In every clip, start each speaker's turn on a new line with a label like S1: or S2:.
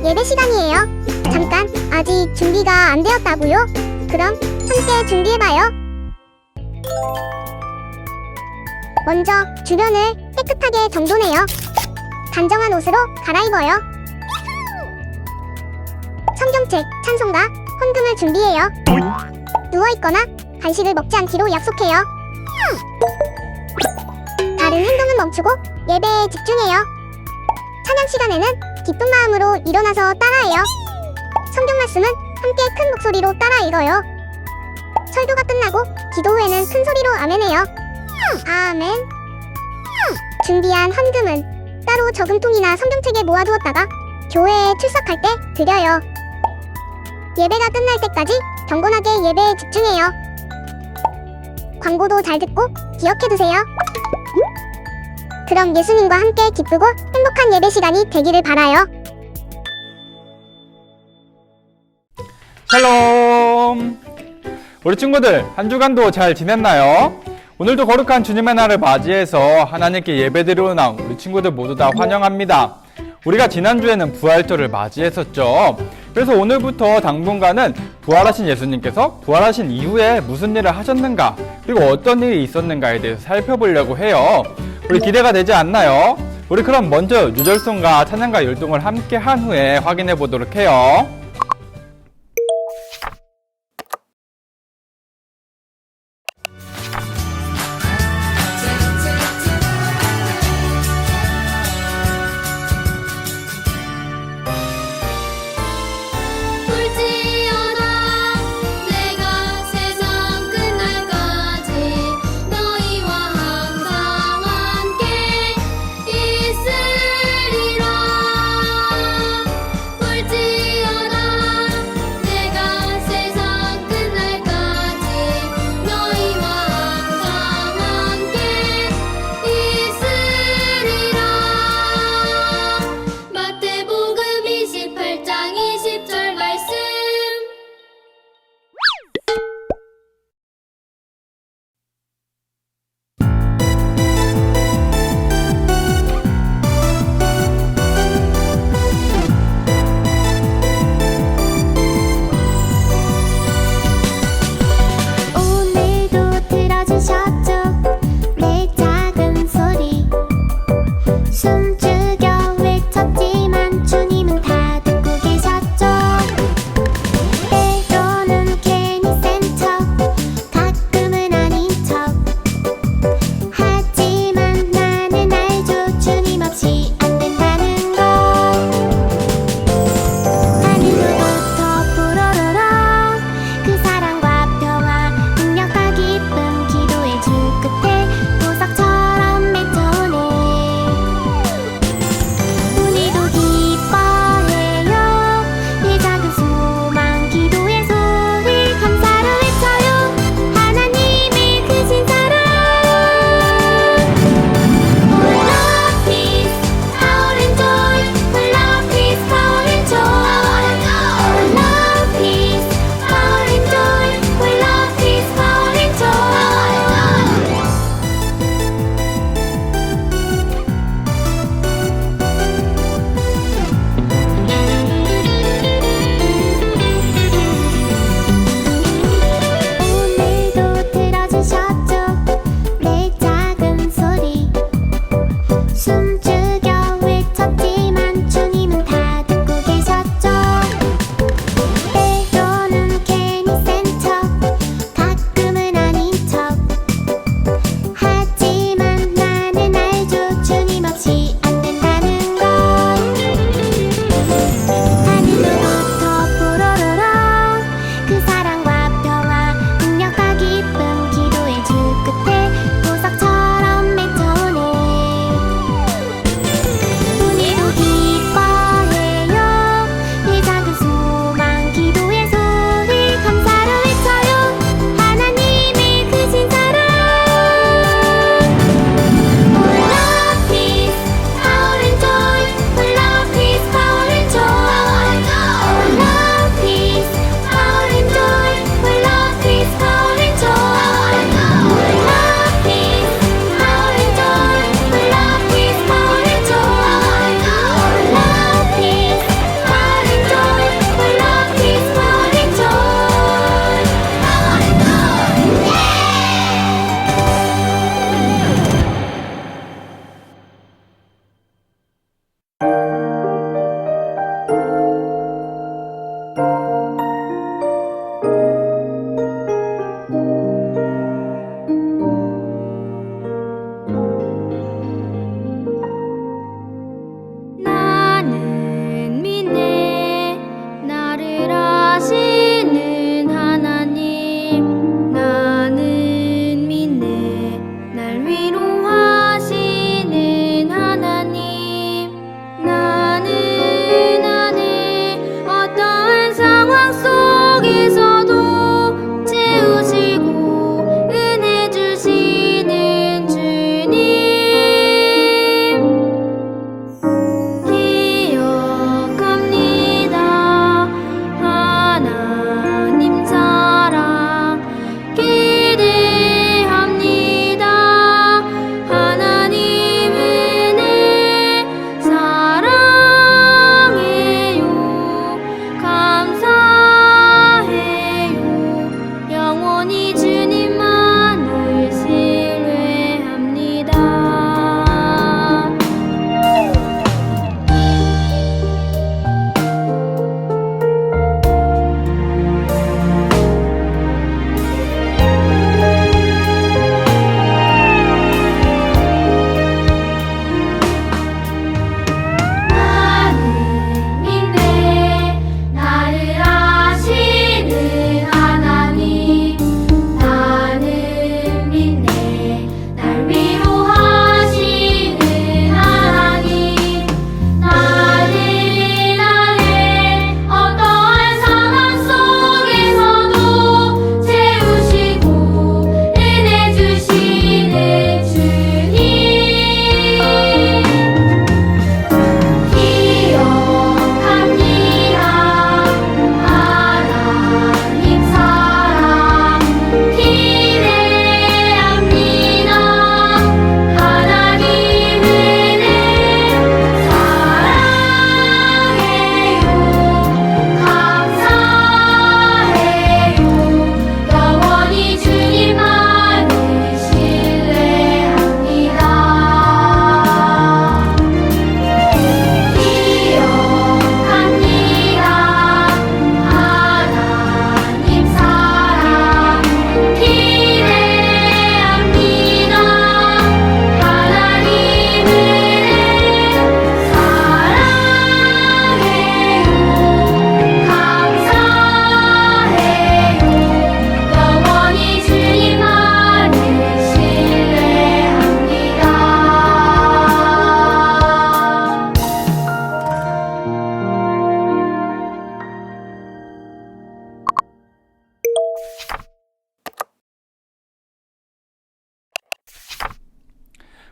S1: 예배 시간이에요. 잠깐, 아직 준비가 안 되었다고요? 그럼 함께 준비해봐요. 먼저 주변을 깨끗하게 정돈해요. 단정한 옷으로 갈아입어요. 성경책, 찬송가, 헌금을 준비해요. 누워있거나 간식을 먹지 않기로 약속해요. 다른 행동은 멈추고 예배에 집중해요. 찬양 시간에는 기쁜 마음으로 일어나서 따라해요. 성경 말씀은 함께 큰 목소리로 따라 읽어요. 설교가 끝나고 기도 후에는 큰 소리로 아멘해요. 아멘. 준비한 헌금은 따로 저금통이나 성경책에 모아두었다가 교회에 출석할 때 드려요. 예배가 끝날 때까지 경건하게 예배에 집중해요. 광고도 잘 듣고 기억해두세요. 그럼 예수님과 함께 기쁘고 행복한 예배 시간이 되기를 바라요.
S2: 샬롬! 우리 친구들 한 주간도 잘 지냈나요? 오늘도 거룩한 주님의 날을 맞이해서 하나님께 예배드리러 나온 우리 친구들 모두 다 환영합니다. 우리가 지난주에는 부활절을 맞이했었죠. 그래서 오늘부터 당분간은 부활하신 예수님께서 부활하신 이후에 무슨 일을 하셨는가, 그리고 어떤 일이 있었는가에 대해서 살펴보려고 해요. 우리 기대가 되지 않나요? 우리 그럼 먼저 유절송과 찬양가 율동을 함께 한 후에 확인해 보도록 해요.
S3: 있으리라.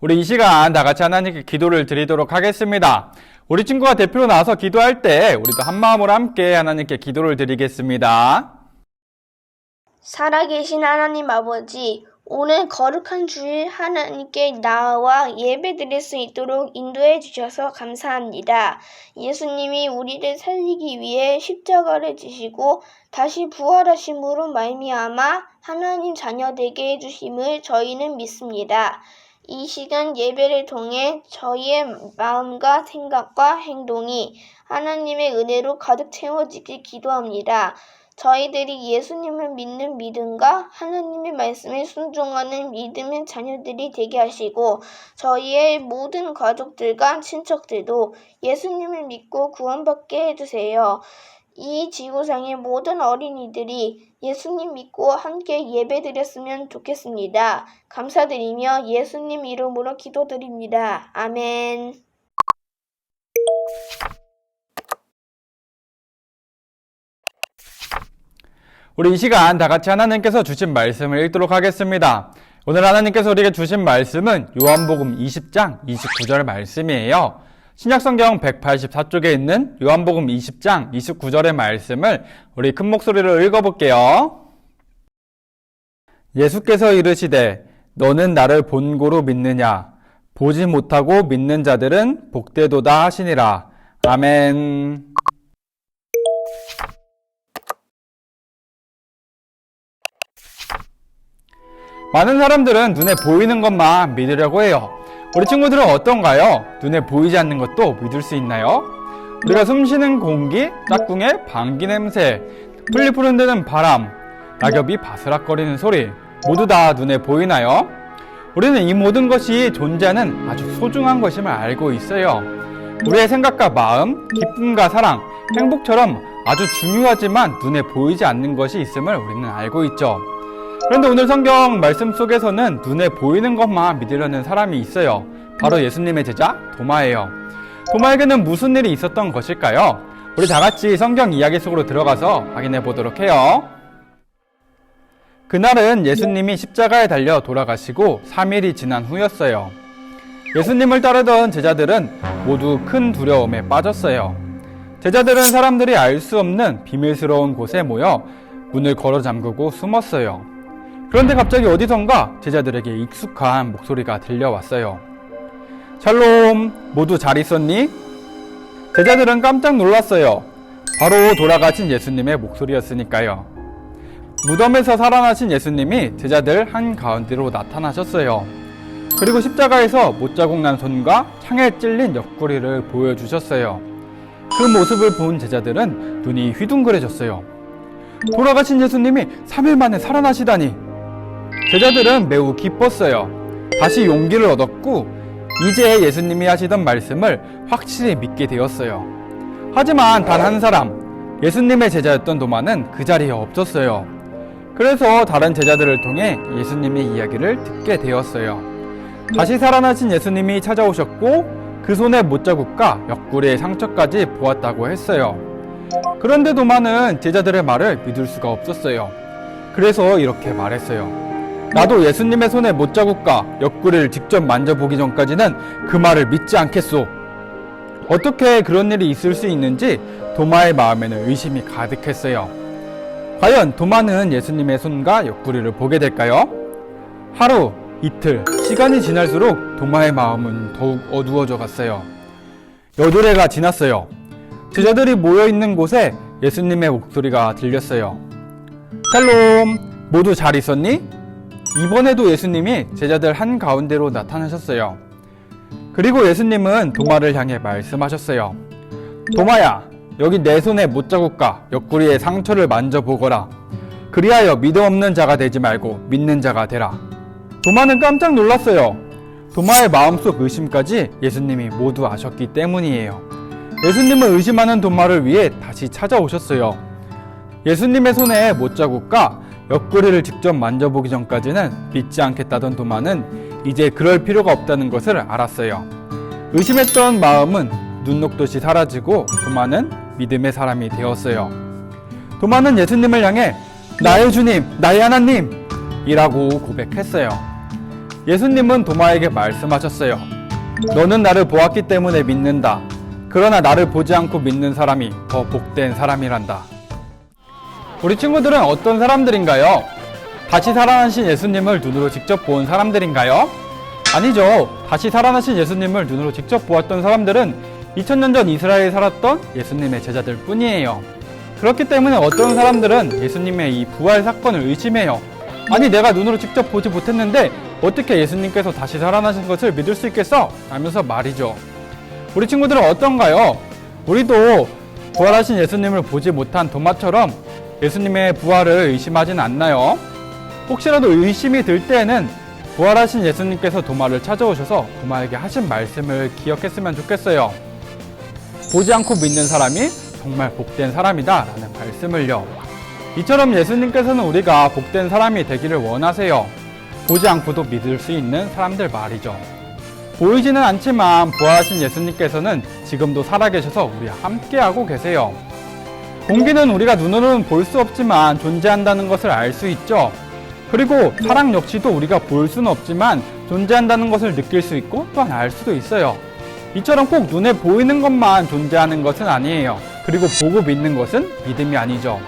S2: 우리 이 시간 다 같이 하나님께 기도를 드리도록 하겠습니다. 우리 친구가 대표로 나와서 기도할 때 우리도 한 마음으로 함께 하나님께 기도를 드리겠습니다.
S3: 살아계신 하나님 아버지, 오늘 거룩한 주일 하나님께 나와 예배드릴 수 있도록 인도해 주셔서 감사합니다. 예수님이 우리를 살리기 위해 십자가를 지시고 다시 부활하심으로 말미암아 하나님 자녀 되게 해주심을 저희는 믿습니다. 이 시간 예배를 통해 저희의 마음과 생각과 행동이 하나님의 은혜로 가득 채워지길 기도합니다. 저희들이 예수님을 믿는 믿음과 하나님의 말씀에 순종하는 믿음의 자녀들이 되게 하시고 저희의 모든 가족들과 친척들도 예수님을 믿고 구원받게 해주세요. 이 지구상의 모든 어린이들이 예수님 믿고 함께 예배드렸으면 좋겠습니다. 감사드리며 예수님 이름으로 기도드립니다. 아멘.
S2: 우리 이 시간 다 같이 하나님께서 주신 말씀을 읽도록 하겠습니다. 오늘 하나님께서 우리에게 주신 말씀은 요한복음 20장 29절 말씀이에요. 신약성경 184쪽에 있는 요한복음 20장 29절의 말씀을 우리 큰 목소리로 읽어볼게요. 예수께서 이르시되 너는 나를 본고로 믿느냐? 보지 못하고 믿는 자들은 복되도다 하시니라. 아멘. 많은 사람들은 눈에 보이는 것만 믿으려고 해요. 우리 친구들은 어떤가요? 눈에 보이지 않는 것도 믿을 수 있나요? 우리가 숨쉬는 공기, 짝꿍의 방귀 냄새, 풀잎 흐른대는 바람, 낙엽이 바스락거리는 소리 모두 다 눈에 보이나요? 우리는 이 모든 것이 존재하는 아주 소중한 것임을 알고 있어요. 우리의 생각과 마음, 기쁨과 사랑, 행복처럼 아주 중요하지만 눈에 보이지 않는 것이 있음을 우리는 알고 있죠. 그런데 오늘 성경 말씀 속에서는 눈에 보이는 것만 믿으려는 사람이 있어요. 바로 예수님의 제자 도마예요. 도마에게는 무슨 일이 있었던 것일까요? 우리 다 같이 성경 이야기 속으로 들어가서 확인해 보도록 해요. 그날은 예수님이 십자가에 달려 돌아가시고 3일이 지난 후였어요. 예수님을 따르던 제자들은 모두 큰 두려움에 빠졌어요. 제자들은 사람들이 알 수 없는 비밀스러운 곳에 모여 문을 걸어 잠그고 숨었어요. 그런데 갑자기 어디선가 제자들에게 익숙한 목소리가 들려왔어요. 샬롬, 모두 잘 있었니? 제자들은 깜짝 놀랐어요. 바로 돌아가신 예수님의 목소리였으니까요. 무덤에서 살아나신 예수님이 제자들 한가운데로 나타나셨어요. 그리고 십자가에서 못자국 난 손과 창에 찔린 옆구리를 보여주셨어요. 그 모습을 본 제자들은 눈이 휘둥그레졌어요. 돌아가신 예수님이 3일 만에 살아나시다니! 제자들은 매우 기뻤어요. 다시 용기를 얻었고 이제 예수님이 하시던 말씀을 확실히 믿게 되었어요. 하지만 단 한 사람, 예수님의 제자였던 도마는 그 자리에 없었어요. 그래서 다른 제자들을 통해 예수님의 이야기를 듣게 되었어요. 다시 살아나신 예수님이 찾아오셨고 그 손에 못자국과 옆구리의 상처까지 보았다고 했어요. 그런데 도마는 제자들의 말을 믿을 수가 없었어요. 그래서 이렇게 말했어요. 나도 예수님의 손에 못자국과 옆구리를 직접 만져보기 전까지는 그 말을 믿지 않겠소. 어떻게 그런 일이 있을 수 있는지 도마의 마음에는 의심이 가득했어요. 과연 도마는 예수님의 손과 옆구리를 보게 될까요? 하루, 이틀, 시간이 지날수록 도마의 마음은 더욱 어두워져 갔어요. 8회가 지났어요. 제자들이 모여있는 곳에 예수님의 목소리가 들렸어요. 샬롬, 모두 잘 있었니? 이번에도 예수님이 제자들 한가운데로 나타나셨어요. 그리고 예수님은 도마를 향해 말씀하셨어요. 도마야, 여기 내 손에 못자국과 옆구리의 상처를 만져보거라. 그리하여 믿음 없는 자가 되지 말고 믿는 자가 되라. 도마는 깜짝 놀랐어요. 도마의 마음속 의심까지 예수님이 모두 아셨기 때문이에요. 예수님을 의심하는 도마를 위해 다시 찾아오셨어요. 예수님의 손에 못자국과 옆구리를 직접 만져보기 전까지는 믿지 않겠다던 도마는 이제 그럴 필요가 없다는 것을 알았어요. 의심했던 마음은 눈 녹듯이 사라지고 도마는 믿음의 사람이 되었어요. 도마는 예수님을 향해 나의 주님, 나의 하나님 이라고 고백했어요. 예수님은 도마에게 말씀하셨어요. 너는 나를 보았기 때문에 믿는다. 그러나 나를 보지 않고 믿는 사람이 더 복된 사람이란다. 우리 친구들은 어떤 사람들인가요? 다시 살아나신 예수님을 눈으로 직접 본 사람들인가요? 아니죠. 다시 살아나신 예수님을 눈으로 직접 보았던 사람들은 2000년 전 이스라엘에 살았던 예수님의 제자들 뿐이에요. 그렇기 때문에 어떤 사람들은 예수님의 이 부활 사건을 의심해요. 아니, 내가 눈으로 직접 보지 못했는데 어떻게 예수님께서 다시 살아나신 것을 믿을 수 있겠어? 라면서 말이죠. 우리 친구들은 어떤가요? 우리도 부활하신 예수님을 보지 못한 도마처럼 예수님의 부활을 의심하진 않나요? 혹시라도 의심이 들 때에는 부활하신 예수님께서 도마를 찾아오셔서 도마에게 하신 말씀을 기억했으면 좋겠어요. 보지 않고 믿는 사람이 정말 복된 사람이다 라는 말씀을요. 이처럼 예수님께서는 우리가 복된 사람이 되기를 원하세요. 보지 않고도 믿을 수 있는 사람들 말이죠. 보이지는 않지만 부활하신 예수님께서는 지금도 살아계셔서 우리와 함께하고 계세요. 공기는 우리가 눈으로는 볼 수 없지만 존재한다는 것을 알 수 있죠. 그리고 사랑 역시도 우리가 볼 수는 없지만 존재한다는 것을 느낄 수 있고 또한 알 수도 있어요. 이처럼 꼭 눈에 보이는 것만 존재하는 것은 아니에요. 그리고 보고 믿는 것은 믿음이 아니죠.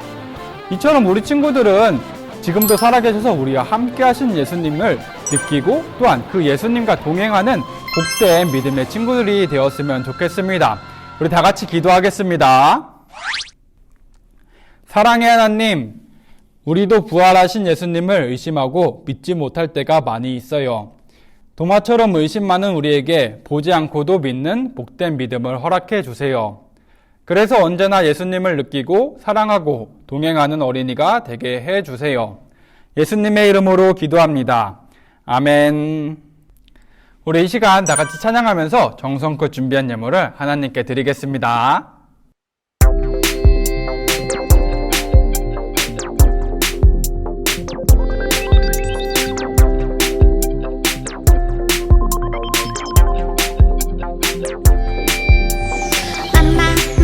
S2: 이처럼 우리 친구들은 지금도 살아계셔서 우리와 함께 하신 예수님을 느끼고 또한 그 예수님과 동행하는 복된 믿음의 친구들이 되었으면 좋겠습니다. 우리 다 같이 기도하겠습니다. 사랑의 하나님, 우리도 부활하신 예수님을 의심하고 믿지 못할 때가 많이 있어요. 도마처럼 의심 많은 우리에게 보지 않고도 믿는 복된 믿음을 허락해 주세요. 그래서 언제나 예수님을 느끼고 사랑하고 동행하는 어린이가 되게 해 주세요. 예수님의 이름으로 기도합니다. 아멘. 우리 이 시간 다 같이 찬양하면서 정성껏 준비한 예물을 하나님께 드리겠습니다.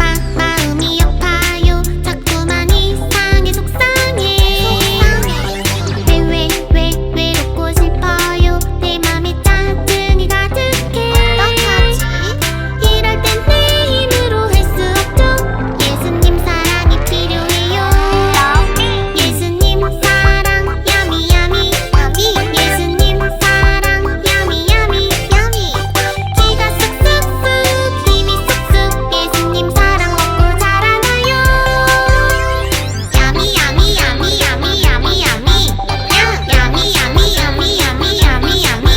S4: 마음이 아파요. 자꾸만 이상해 속상해. 왜 외롭고 싶어요. 내 맘에 짜증이 가득해. 어떡하지? 이럴 땐 내 힘으로 할 수 없죠. 예수님 사랑이 필요해요. 예수님 사랑 야미 야미 야미. 예수님 사랑 야미 야미 야미. 기가 쑥쑥쑥 힘이 쑥쑥. 예수님 사랑 먹고 자라나요. 야미 야미 야미 야미 야미 야미. 야미 야미 야미 야미 야미 야미.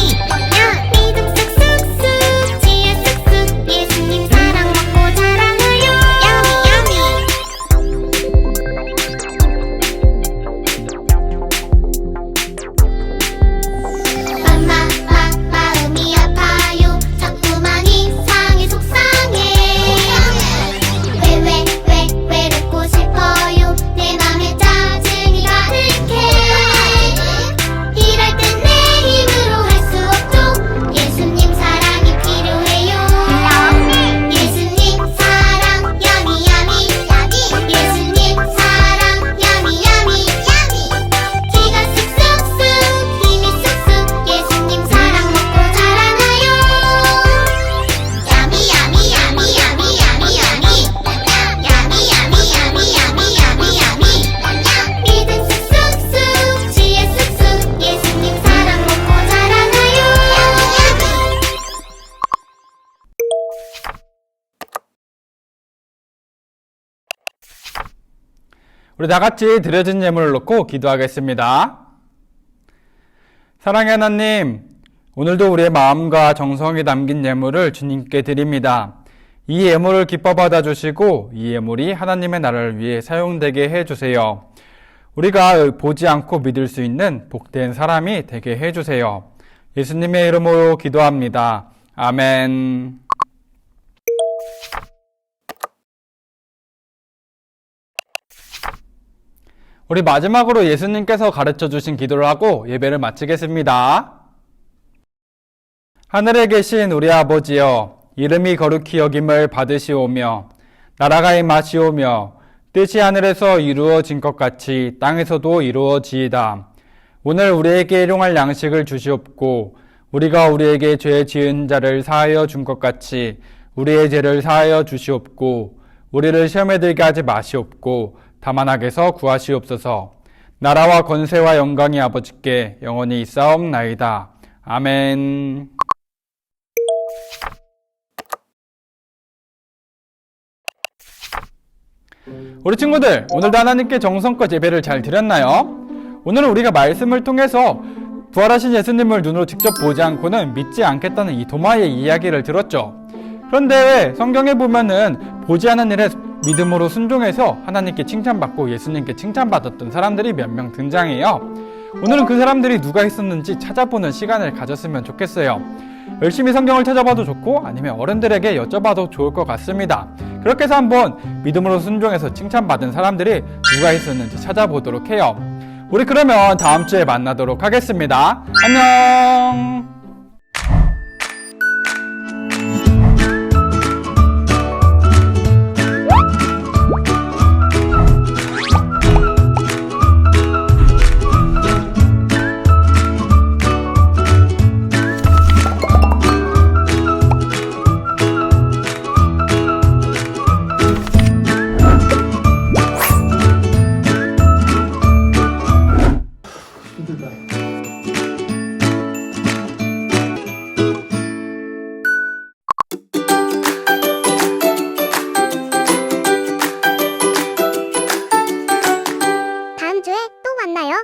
S4: 믿음 쑥쑥쑥 지혜 쑥쑥. 예수님 사랑 먹고 자라나요. 야미 야미. 마음이 아파요. 자꾸만 이상해 속상해. 외롭고 싶어요. 내 맘에 짜증이 가득해. 이럴 땐 내 힘으로 할 수 없죠. 예수님 사랑이 필요해요. 예수님 사랑 야미 야미 야미. 예수님 사랑 야미 야미 야미. 기가 쑥쑥쑥 힘이 쑥쑥. 예수님 사랑 먹고 자라나요. 야미 야미 야미 야미 야미 야미. 야미 야미 야미 야미 야미 야미. 믿음 쑥쑥쑥 지혜 쑥쑥. 예수님 사랑 먹고 자라나요. 야미 야미.
S2: 우리 다 같이 드려진 예물을 놓고 기도하겠습니다. 사랑의 하나님, 오늘도 우리의 마음과 정성이 담긴 예물을 주님께 드립니다. 이 예물을 기뻐 받아주시고 이 예물이 하나님의 나라를 위해 사용되게 해주세요. 우리가 보지 않고 믿을 수 있는 복된 사람이 되게 해주세요. 예수님의 이름으로 기도합니다. 아멘. 우리 마지막으로 예수님께서 가르쳐 주신 기도를 하고 예배를 마치겠습니다. 하늘에 계신 우리 아버지여, 이름이 거룩히 여김을 받으시오며 나라가 임하시오며 뜻이 하늘에서 이루어진 것 같이 땅에서도 이루어지이다. 오늘 우리에게 일용할 양식을 주시옵고 우리가 우리에게 죄 지은 자를 사하여 준 것 같이 우리의 죄를 사하여 주시옵고 우리를 시험에 들게 하지 마시옵고 다만 악에서 구하시옵소서. 나라와 권세와 영광이 아버지께 영원히 있사옵나이다. 아멘. 우리 친구들, 오늘도 하나님께 정성껏 예배를 잘 드렸나요? 오늘은 우리가 말씀을 통해서 부활하신 예수님을 눈으로 직접 보지 않고는 믿지 않겠다는 이 도마의 이야기를 들었죠. 그런데 성경에 보면은 보지 않은 일에 믿음으로 순종해서 하나님께 칭찬받고 예수님께 칭찬받았던 사람들이 몇 명 등장해요. 오늘은 그 사람들이 누가 있었는지 찾아보는 시간을 가졌으면 좋겠어요. 열심히 성경을 찾아봐도 좋고 아니면 어른들에게 여쭤봐도 좋을 것 같습니다. 그렇게 해서 한번 믿음으로 순종해서 칭찬받은 사람들이 누가 있었는지 찾아보도록 해요. 우리 그러면 다음 주에 만나도록 하겠습니다. 안녕.
S1: 다음 주에 또 만나요.